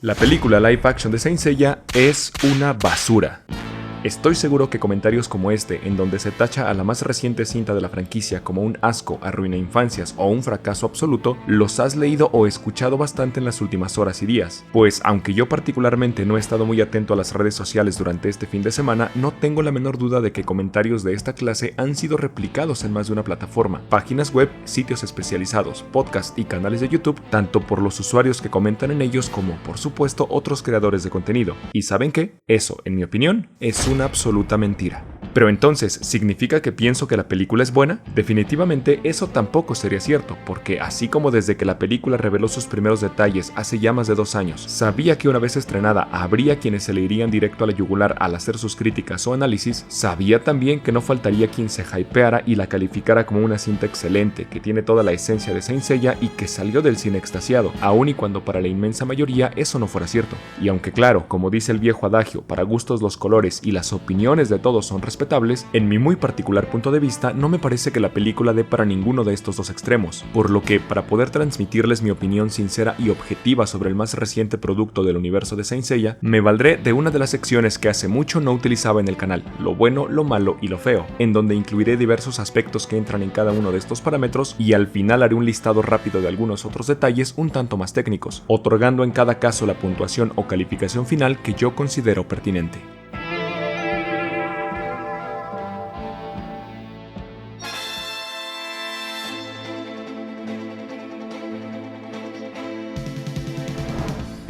La película live action de Saint Seiya es una basura. Estoy seguro que comentarios como este, en donde se tacha a la más reciente cinta de la franquicia como un asco, arruina infancias o un fracaso absoluto, los has leído o escuchado bastante en las últimas horas y días. Pues aunque yo particularmente no he estado muy atento a las redes sociales durante este fin de semana, no tengo la menor duda de que comentarios de esta clase han sido replicados en más de una plataforma, páginas web, sitios especializados, podcasts y canales de YouTube, tanto por los usuarios que comentan en ellos como, por supuesto, otros creadores de contenido. ¿Y saben qué? Eso, en mi opinión, es una absoluta mentira. Pero entonces, ¿significa que pienso que la película es buena? Definitivamente eso tampoco sería cierto, porque así como desde que la película reveló sus primeros detalles hace ya más de 2 años, sabía que una vez estrenada habría quienes se le irían directo a la yugular al hacer sus críticas o análisis, sabía también que no faltaría quien se hypeara y la calificara como una cinta excelente, que tiene toda la esencia de Saint Seiya y que salió del cine extasiado, aun y cuando para la inmensa mayoría eso no fuera cierto. Y aunque claro, como dice el viejo adagio, para gustos los colores y las opiniones de todos son respetables, en mi muy particular punto de vista no me parece que la película dé para ninguno de estos dos extremos, por lo que para poder transmitirles mi opinión sincera y objetiva sobre el más reciente producto del universo de Saint Seiya, me valdré de una de las secciones que hace mucho no utilizaba en el canal, lo bueno, lo malo y lo feo, en donde incluiré diversos aspectos que entran en cada uno de estos parámetros y al final haré un listado rápido de algunos otros detalles un tanto más técnicos, otorgando en cada caso la puntuación o calificación final que yo considero pertinente.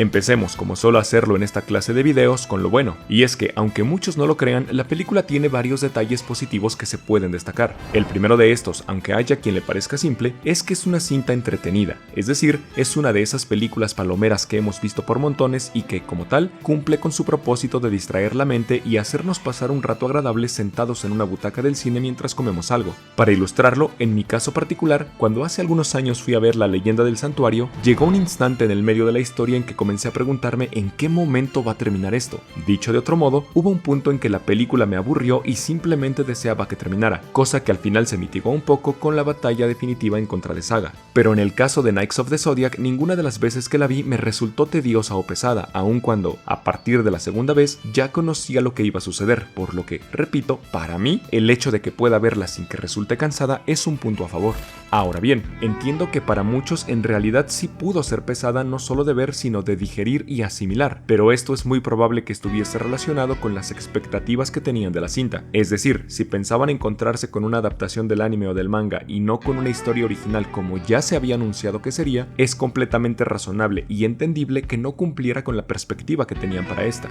Empecemos, como suelo hacerlo en esta clase de videos, con lo bueno, y es que, aunque muchos no lo crean, la película tiene varios detalles positivos que se pueden destacar. El primero de estos, aunque haya quien le parezca simple, es que es una cinta entretenida, es decir, es una de esas películas palomeras que hemos visto por montones y que, como tal, cumple con su propósito de distraer la mente y hacernos pasar un rato agradable sentados en una butaca del cine mientras comemos algo. Para ilustrarlo, en mi caso particular, cuando hace algunos años fui a ver La leyenda del santuario, llegó un instante en el medio de la historia en que comencé a preguntarme en qué momento va a terminar esto. Dicho de otro modo, hubo un punto en que la película me aburrió y simplemente deseaba que terminara, cosa que al final se mitigó un poco con la batalla definitiva en contra de Saga. Pero en el caso de Knights of the Zodiac, ninguna de las veces que la vi me resultó tediosa o pesada, aun cuando, a partir de la segunda vez, ya conocía lo que iba a suceder, por lo que, repito, para mí, el hecho de que pueda verla sin que resulte cansada es un punto a favor. Ahora bien, entiendo que para muchos en realidad sí pudo ser pesada no solo de ver sino de digerir y asimilar, pero esto es muy probable que estuviese relacionado con las expectativas que tenían de la cinta. Es decir, si pensaban encontrarse con una adaptación del anime o del manga y no con una historia original como ya se había anunciado que sería, es completamente razonable y entendible que no cumpliera con la perspectiva que tenían para esta.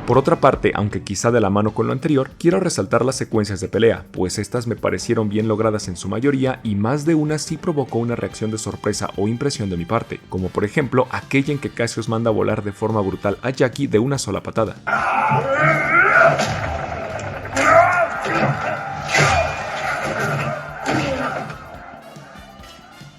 Por otra parte, aunque quizá de la mano con lo anterior, quiero resaltar las secuencias de pelea, pues estas me parecieron bien logradas en su mayoría y más de una sí provocó una reacción de sorpresa o impresión de mi parte, como por ejemplo aquella en que Cassius manda a volar de forma brutal a Jackie de una sola patada.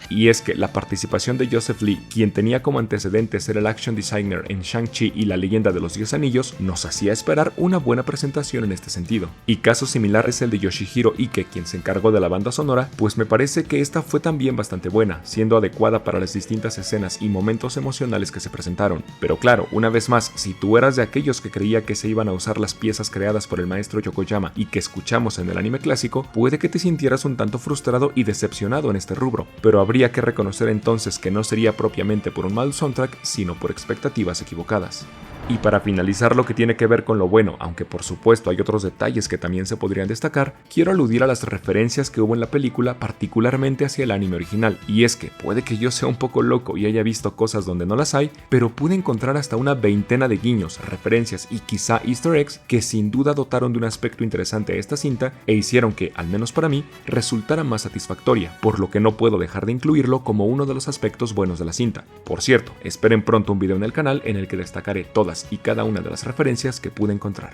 Y es que la participación de Joseph Lee, quien tenía como antecedente ser el action designer en Shang-Chi y la leyenda de los 10 anillos, nos hacía esperar una buena presentación en este sentido. Y caso similar es el de Yoshihiro Ike, quien se encargó de la banda sonora, pues me parece que esta fue también bastante buena, siendo adecuada para las distintas escenas y momentos emocionales que se presentaron. Pero claro, una vez más, si tú eras de aquellos que creía que se iban a usar las piezas creadas por el maestro Yokoyama y que escuchamos en el anime clásico, puede que te sintieras un tanto frustrado y decepcionado en este rubro, pero habría que reconocer entonces que no sería propiamente por un mal soundtrack, sino por expectativas equivocadas. Y para finalizar lo que tiene que ver con lo bueno, aunque por supuesto hay otros detalles que también se podrían destacar, quiero aludir a las referencias que hubo en la película, particularmente hacia el anime original. Y es que puede que yo sea un poco loco y haya visto cosas donde no las hay, pero pude encontrar hasta una veintena de guiños, referencias y quizá easter eggs que sin duda dotaron de un aspecto interesante a esta cinta e hicieron que, al menos para mí, resultara más satisfactoria, por lo que no puedo dejar de incluirlo como uno de los aspectos buenos de la cinta. Por cierto, esperen pronto un video en el canal en el que destacaré todas y cada una de las referencias que pude encontrar.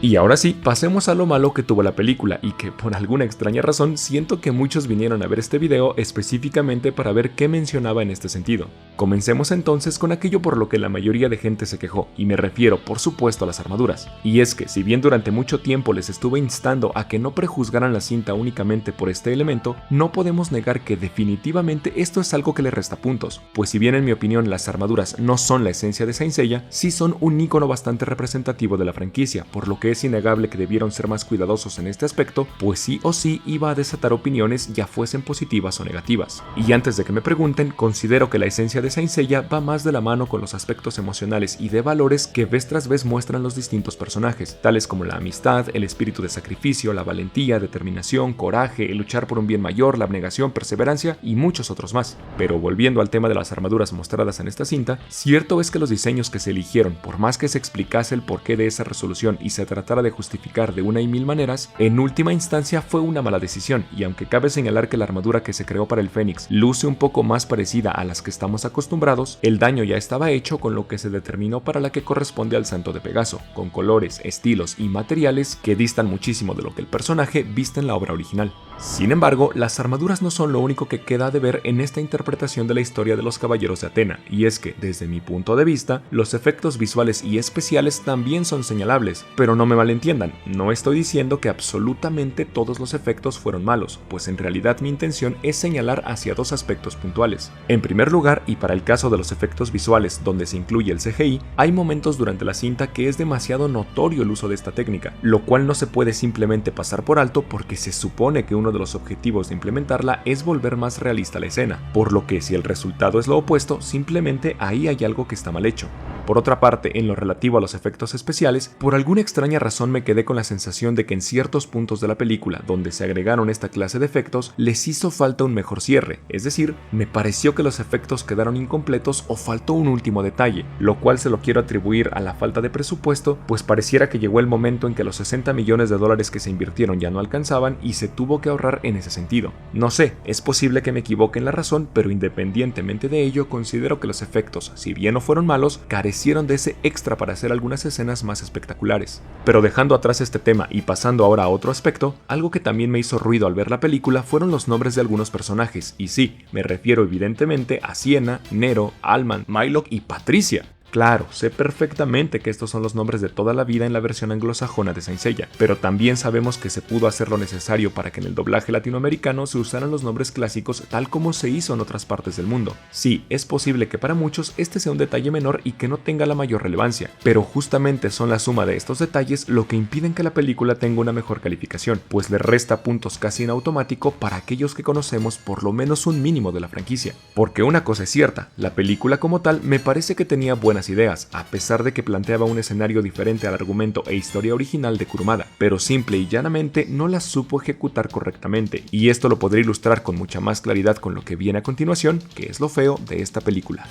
Y ahora sí, pasemos a lo malo que tuvo la película y que por alguna extraña razón siento que muchos vinieron a ver este video específicamente para ver qué mencionaba en este sentido. Comencemos entonces con aquello por lo que la mayoría de gente se quejó, y me refiero por supuesto a las armaduras. Y es que si bien durante mucho tiempo les estuve instando a que no prejuzgaran la cinta únicamente por este elemento, no podemos negar que definitivamente esto es algo que le resta puntos, pues si bien en mi opinión las armaduras no son la esencia de Saint Seiya, sí son un icono bastante representativo de la franquicia, por lo que es innegable que debieron ser más cuidadosos en este aspecto, pues sí o sí iba a desatar opiniones ya fuesen positivas o negativas. Y antes de que me pregunten, considero que la esencia de Saint Seiya va más de la mano con los aspectos emocionales y de valores que vez tras vez muestran los distintos personajes, tales como la amistad, el espíritu de sacrificio, la valentía, determinación, coraje, el luchar por un bien mayor, la abnegación, perseverancia y muchos otros más. Pero volviendo al tema de las armaduras mostradas en esta cinta, cierto es que los diseños que se eligieron, por más que se explicase el porqué de esa resolución y se tratara de justificar de una y mil maneras, en última instancia fue una mala decisión, y aunque cabe señalar que la armadura que se creó para el Fénix luce un poco más parecida a las que estamos acostumbrados, el daño ya estaba hecho con lo que se determinó para la que corresponde al Santo de Pegaso, con colores, estilos y materiales que distan muchísimo de lo que el personaje viste en la obra original. Sin embargo, las armaduras no son lo único que queda de ver en esta interpretación de la historia de los Caballeros de Atena, y es que, desde mi punto de vista, los efectos visuales y especiales también son señalables, pero no me malentiendan, no estoy diciendo que absolutamente todos los efectos fueron malos, pues en realidad mi intención es señalar hacia dos aspectos puntuales. En primer lugar, y para el caso de los efectos visuales donde se incluye el CGI, hay momentos durante la cinta que es demasiado notorio el uso de esta técnica, lo cual no se puede simplemente pasar por alto porque se supone que uno de los objetivos de implementarla es volver más realista la escena, por lo que si el resultado es lo opuesto, simplemente ahí hay algo que está mal hecho. Por otra parte, en lo relativo a los efectos especiales, por alguna extraña razón me quedé con la sensación de que en ciertos puntos de la película donde se agregaron esta clase de efectos, les hizo falta un mejor cierre, es decir, me pareció que los efectos quedaron incompletos o faltó un último detalle, lo cual se lo quiero atribuir a la falta de presupuesto, pues pareciera que llegó el momento en que los 60 millones de dólares que se invirtieron ya no alcanzaban y se tuvo que ahorrar en ese sentido. No sé, es posible que me equivoque en la razón, pero independientemente de ello, considero que los efectos, si bien no fueron malos, carecieron de ese extra para hacer algunas escenas más espectaculares. Pero dejando atrás este tema y pasando ahora a otro aspecto, algo que también me hizo ruido al ver la película fueron los nombres de algunos personajes, y sí, me refiero evidentemente a Siena, Nero, Alman, Mylock y Patricia. Claro, sé perfectamente que estos son los nombres de toda la vida en la versión anglosajona de Saint Seiya, pero también sabemos que se pudo hacer lo necesario para que en el doblaje latinoamericano se usaran los nombres clásicos tal como se hizo en otras partes del mundo. Sí, es posible que para muchos este sea un detalle menor y que no tenga la mayor relevancia, pero justamente son la suma de estos detalles lo que impiden que la película tenga una mejor calificación, pues le resta puntos casi en automático para aquellos que conocemos por lo menos un mínimo de la franquicia. Porque una cosa es cierta, la película como tal me parece que tenía buenas ideas, a pesar de que planteaba un escenario diferente al argumento e historia original de Kurumada, pero simple y llanamente no las supo ejecutar correctamente, y esto lo podré ilustrar con mucha más claridad con lo que viene a continuación, que es lo feo de esta película.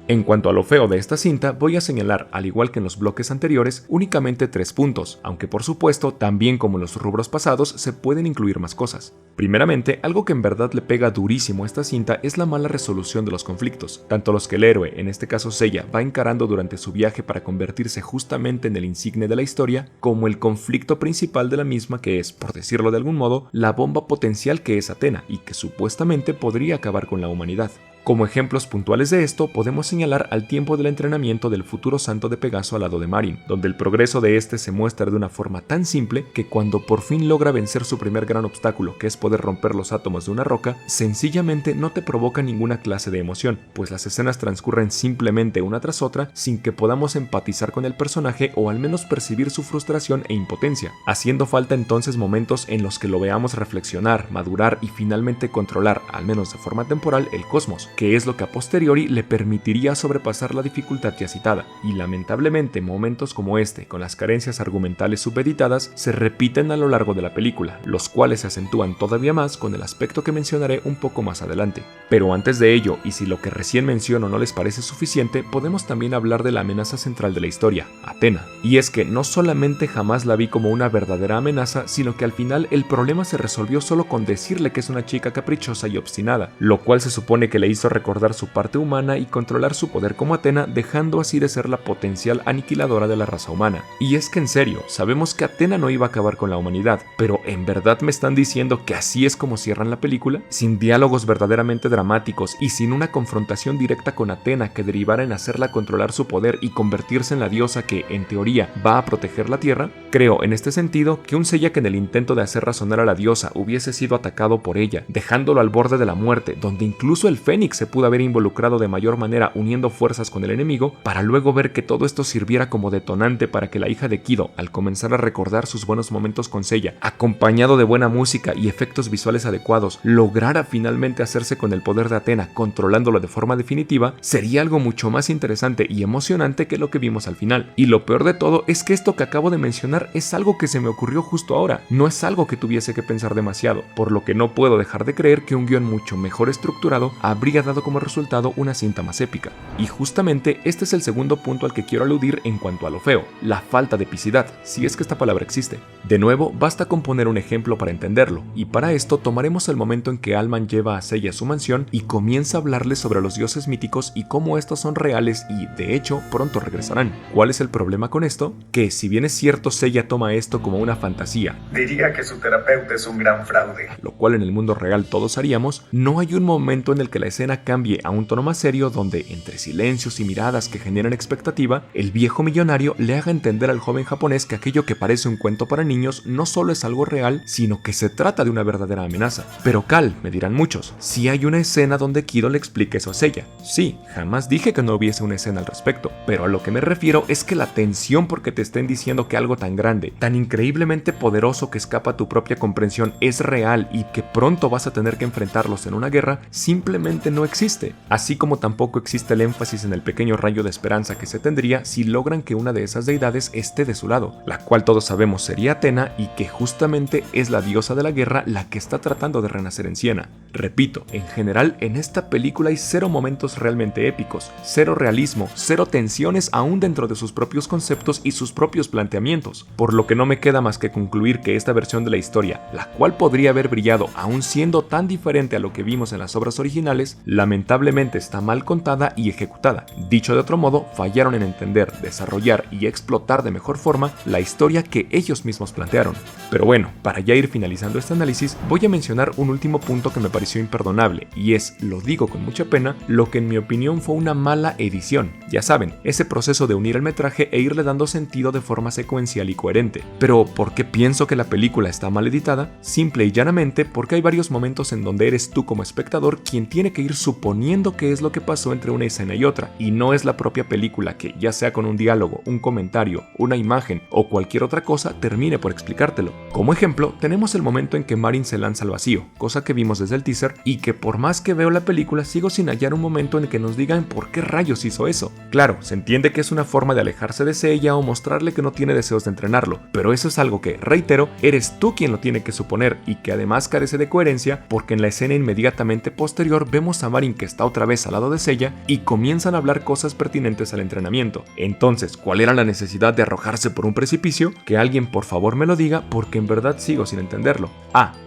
En cuanto a lo feo de esta cinta, voy a señalar, al igual que en los bloques anteriores, únicamente 3 puntos, aunque por supuesto, también como en los rubros pasados, se pueden incluir más cosas. Primeramente, algo que en verdad le pega durísimo a esta cinta es la mala resolución de los conflictos, tanto los que el héroe, en este caso Seiya, va encarando durante su viaje para convertirse justamente en el insigne de la historia, como el conflicto principal de la misma que es, por decirlo de algún modo, la bomba potencial que es Atena y que supuestamente podría acabar con la humanidad. Como ejemplos puntuales de esto, podemos señalar al tiempo del entrenamiento del futuro santo de Pegaso al lado de Marin, donde el progreso de este se muestra de una forma tan simple que cuando por fin logra vencer su primer gran obstáculo, que es poder romper los átomos de una roca, sencillamente no te provoca ninguna clase de emoción, pues las escenas transcurren simplemente una tras otra sin que podamos empatizar con el personaje o al menos percibir su frustración e impotencia, haciendo falta entonces momentos en los que lo veamos reflexionar, madurar y finalmente controlar, al menos de forma temporal, el cosmos, que es lo que a posteriori le permitiría sobrepasar la dificultad ya citada, y lamentablemente momentos como este, con las carencias argumentales subeditadas, se repiten a lo largo de la película, los cuales se acentúan todavía más con el aspecto que mencionaré un poco más adelante. Pero antes de ello, y si lo que recién menciono no les parece suficiente, podemos también hablar de la amenaza central de la historia, Athena. Y es que no solamente jamás la vi como una verdadera amenaza, sino que al final el problema se resolvió solo con decirle que es una chica caprichosa y obstinada, lo cual se supone que le hizo recordar su parte humana y controlar su poder como Athena, dejando así de ser la potencial aniquiladora de la raza humana. Y es que en serio, sabemos que Athena no iba a acabar con la humanidad, pero ¿en verdad me están diciendo que así es como cierran la película? Sin diálogos verdaderamente dramáticos y sin una confrontación directa con Athena que derivara en hacerla controlar su poder y convertirse en la diosa que, en teoría, va a proteger la Tierra, creo en este sentido que un Seiya que en el intento de hacer razonar a la diosa hubiese sido atacado por ella, dejándolo al borde de la muerte, donde incluso el Fénix se pudo haber involucrado de mayor manera uniendo fuerzas con el enemigo, para luego ver que todo esto sirviera como detonante para que la hija de Kido, al comenzar a recordar sus buenos momentos con Seiya, acompañado de buena música y efectos visuales adecuados, lograra finalmente hacerse con el poder de Athena, controlándolo de forma definitiva, sería algo mucho más interesante y emocionante que lo que vimos al final. Y lo peor de todo es que esto que acabo de mencionar es algo que se me ocurrió justo ahora, no es algo que tuviese que pensar demasiado, por lo que no puedo dejar de creer que un guión mucho mejor estructurado habría dado como resultado una cinta más épica. Y justamente este es el segundo punto al que quiero aludir en cuanto a lo feo, la falta de epicidad, si es que esta palabra existe. De nuevo, basta con poner un ejemplo para entenderlo, y para esto tomaremos el momento en que Alman lleva a Seiya a su mansión y comienza a hablarle sobre los dioses míticos y cómo estos son reales y, de hecho, pronto regresarán. ¿Cuál es el problema con esto? Que si bien es cierto Seiya toma esto como una fantasía, diría que su terapeuta es un gran fraude, lo cual en el mundo real todos haríamos, no hay un momento en el que la escena cambie a un tono más serio donde, entre silencios y miradas que generan expectativa, el viejo millonario le haga entender al joven japonés que aquello que parece un cuento para niños no solo es algo real, sino que se trata de una verdadera amenaza. Pero Cal, me dirán muchos, si hay una escena donde Kido le explique eso a Seiya. Sí, jamás dije que no hubiese una escena al respecto, pero a lo que me refiero es que la tensión porque te estén diciendo que algo tan grande, tan increíblemente poderoso que escapa a tu propia comprensión es real y que pronto vas a tener que enfrentarlos en una guerra, simplemente no existe. Así como tampoco existe el énfasis en el pequeño rayo de esperanza que se tendría si logran que una de esas deidades esté de su lado, la cual todos sabemos sería Athena y que justamente es la diosa de la guerra la que está tratando de renacer en Siena. Repito, en general en esta película hay cero momentos realmente épicos, cero realismo, cero tensiones aún dentro de sus propios conceptos y sus propios planteamientos, por lo que no me queda más que concluir que esta versión de la historia, la cual podría haber brillado aún siendo tan diferente a lo que vimos en las obras originales, lamentablemente está mal contada y ejecutada. Dicho de otro modo, fallaron en entender, desarrollar y explotar de mejor forma la historia que ellos mismos plantearon. Pero bueno, para ya ir finalizando este análisis, voy a mencionar un último punto que me pareció imperdonable, y es, lo digo con mucha pena, lo que en mi opinión fue una mala edición. Ya saben, ese proceso de unir el metraje e irle dando sentido de forma secuencial y coherente. Pero, ¿por qué pienso que la película está mal editada? Simple y llanamente porque hay varios momentos en donde eres tú como espectador quien tiene que ir suponiendo qué es lo que pasó entre una escena y otra, y no es la propia película que, ya sea con un diálogo, un comentario, una imagen o cualquier otra cosa, termine por explicártelo. Como ejemplo, tenemos el momento en que Marin se lanza al vacío, cosa que vimos desde el teaser y que por más que veo la película sigo sin hallar un momento en el que nos digan por qué rayos hizo eso. Claro, se entiende que es una forma de alejarse de Seiya o mostrarle que no tiene deseos de entrenarlo, pero eso es algo que, reitero, eres tú quien lo tiene que suponer y que además carece de coherencia porque en la escena inmediatamente posterior vemos a Marin que está otra vez al lado de Seiya y comienzan a hablar cosas pertinentes al entrenamiento. Entonces, ¿cuál era la necesidad de arrojarse por un precipicio? Que alguien por favor me lo diga porque en verdad sigo sin entenderlo.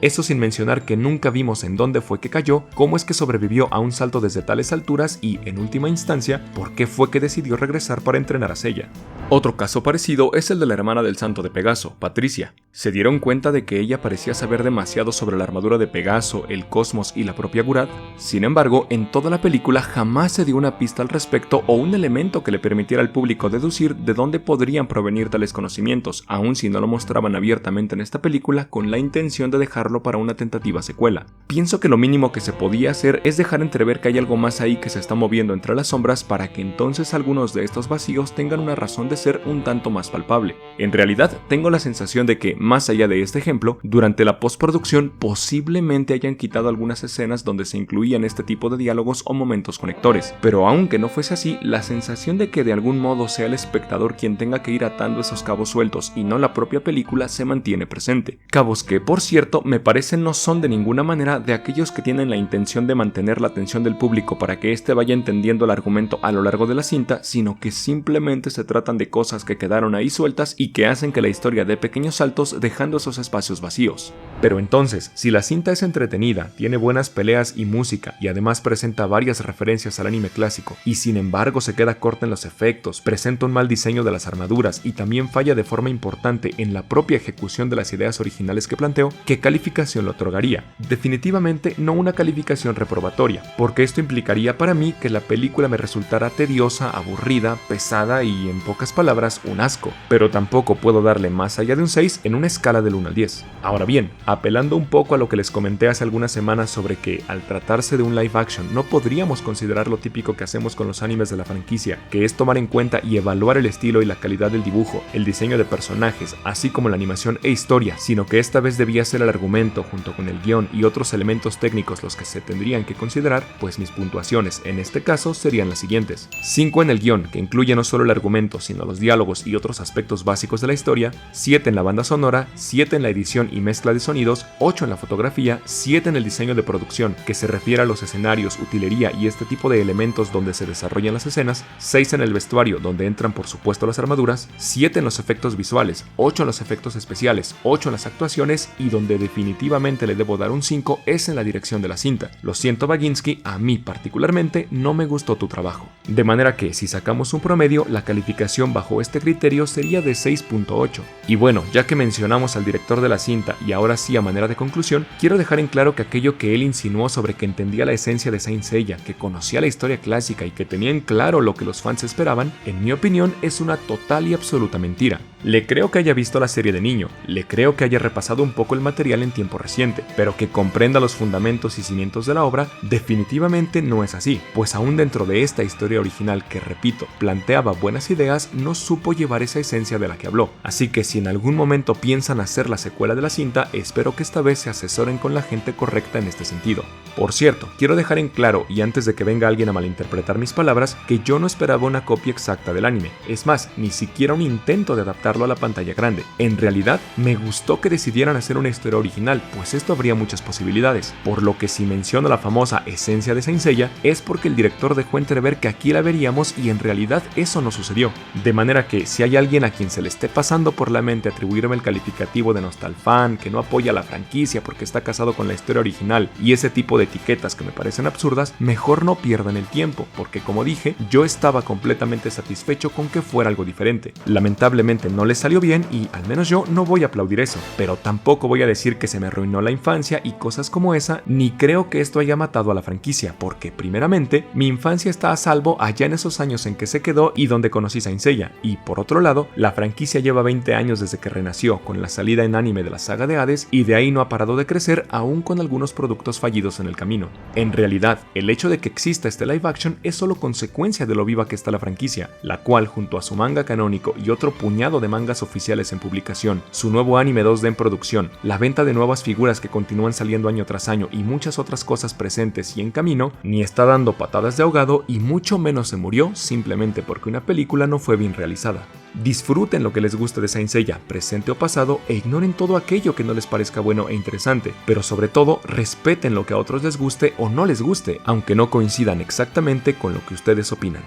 Eso sin mencionar que nunca vimos en dónde fue que cayó, cómo es que sobrevivió a un salto desde tales alturas y, en última instancia, por qué fue que decidió regresar para entrenar a Seiya. Otro caso parecido es el de la hermana del santo de Pegaso, Patricia. Se dieron cuenta de que ella parecía saber demasiado sobre la armadura de Pegaso, el cosmos y la propia Gurad. Sin embargo, en toda la película jamás se dio una pista al respecto o un elemento que le permitiera al público deducir de dónde podrían provenir tales conocimientos, aun si no lo mostraban abiertamente en esta película con la intención de dejarlo para una tentativa secuela. Pienso que lo mínimo que se podía hacer es dejar entrever que hay algo más ahí que se está moviendo entre las sombras para que entonces algunos de estos vacíos tengan una razón de ser un tanto más palpable. En realidad, tengo la sensación de que, más allá de este ejemplo, durante la postproducción posiblemente hayan quitado algunas escenas donde se incluían este tipo de diálogos o momentos conectores, pero aunque no fuese así, la sensación de que de algún modo sea el espectador quien tenga que ir atando esos cabos sueltos y no la propia película se mantiene presente. Cabos que, por cierto, me parece no son de ninguna manera de aquellos que tienen la intención de mantener la atención del público para que éste vaya entendiendo el argumento a lo largo de la cinta, sino que simplemente se tratan de cosas que quedaron ahí sueltas y que hacen que la historia dé pequeños saltos dejando esos espacios vacíos. Pero entonces, si la cinta es entretenida, tiene buenas peleas y música y además presenta varias referencias al anime clásico y sin embargo se queda corta en los efectos, presenta un mal diseño de las armaduras y también falla de forma importante en la propia ejecución de las ideas originales que planteó, ¿qué calificación le otorgaría? Definitivamente no una calificación reprobatoria, porque esto implicaría para mí que la película me resultara tediosa, aburrida, pesada y en pocas palabras un asco, pero tampoco puedo darle más allá de un 6 en una escala del 1 al 10. Ahora bien, apelando un poco a lo que les comenté hace algunas semanas sobre que al tratarse de un live action no podríamos considerar lo típico que hacemos con los animes de la franquicia, que es tomar en cuenta y evaluar el estilo y la calidad del dibujo, el diseño de personajes, así como la animación e historia, sino que esta vez debía ser el argumento junto con el guión y otros elementos técnicos los que se tendrían que considerar, pues mis puntuaciones en este caso serían las siguientes: 5 en el guión, que incluye no solo el argumento sino los diálogos y otros aspectos básicos de la historia, 7 en la banda sonora, 7 en la edición y mezcla de sonidos, 8 en la fotografía, 7 en el diseño de producción, que se refiere a los escenarios, utilería y este tipo de elementos donde se desarrollan las escenas, 6 en el vestuario, donde entran por supuesto las armaduras, 7 en los efectos visuales, 8 en los efectos especiales, 8 en las actuaciones y donde definitivamente le debo dar un 5 es en la dirección de la cinta. Lo siento Baginski, a mí particularmente no me gustó tu trabajo. De manera que si sacamos un promedio, la calificación bajo este criterio sería de 6.8. Y bueno, ya que mencionamos al director de la cinta y ahora sí a manera de conclusión, quiero dejar en claro que aquello que él insinuó sobre que entendía la esencia de Saint Seiya, que conocía la historia clásica y que tenía en claro lo que los fans esperaban, en mi opinión es una total y absoluta mentira. Le creo que haya visto la serie de niño, le creo que haya repasado un poco el material en tiempo reciente, pero que comprenda los fundamentos y cimientos de la obra, definitivamente no es así, pues aún dentro de esta historia original que, repito, planteaba buenas ideas, no supo llevar esa esencia de la que habló. Así que si en algún momento piensan hacer la secuela de la cinta, espero que esta vez se asesoren con la gente correcta en este sentido. Por cierto, quiero dejar en claro, y antes de que venga alguien a malinterpretar mis palabras, que yo no esperaba una copia exacta del anime, es más, ni siquiera un intento de adaptarlo a la pantalla grande. En realidad, me gustó que decidieran hacer una historia original, pues esto habría muchas posibilidades, por lo que si menciono la famosa esencia de Saint Seiya, es porque el director dejó entrever que aquí la veríamos y en realidad eso no sucedió. De manera que si hay alguien a quien se le esté pasando por la mente atribuirme el calificativo de nostalfan, que no apoya la franquicia porque está casado con la historia original y ese tipo de etiquetas que me parecen absurdas, mejor no pierdan el tiempo, porque como dije, yo estaba completamente satisfecho con que fuera algo diferente. Lamentablemente no les salió bien y al menos yo no voy a aplaudir eso, pero tampoco voy a decir que se me arruinó la infancia y cosas como esa, ni creo que esto haya matado a la franquicia, porque primeramente, mi infancia está a salvo allá en esos años en que se quedó y donde conocí Saint Seiya, y por otro lado, la franquicia lleva 20 años desde que renació con la salida en anime de la saga de Hades y de ahí no ha parado de crecer aún con algunos productos fallidos en el camino. En realidad, el hecho de que exista este live action es solo consecuencia de lo viva que está la franquicia, la cual junto a su manga canónico y otro puñado de mangas oficiales en publicación, su nuevo anime 2D en producción, la venta de nuevas figuras que continúan saliendo año tras año y muchas otras cosas presentes y en camino, ni está dando patadas de ahogado y mucho menos se murió simplemente porque una película no fue bien realizada. Disfruten lo que les guste de Saint Seiya, presente o pasado, e ignoren todo aquello que no les parezca bueno e interesante, pero sobre todo respeten lo que a otros les guste o no les guste, aunque no coincidan exactamente con lo que ustedes opinan.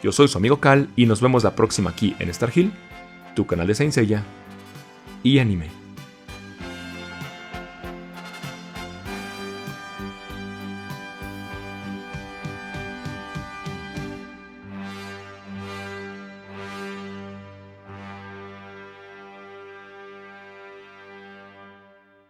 Yo soy su amigo Cal y nos vemos la próxima aquí en Star Hill, tu canal de Saint Seiya y anime.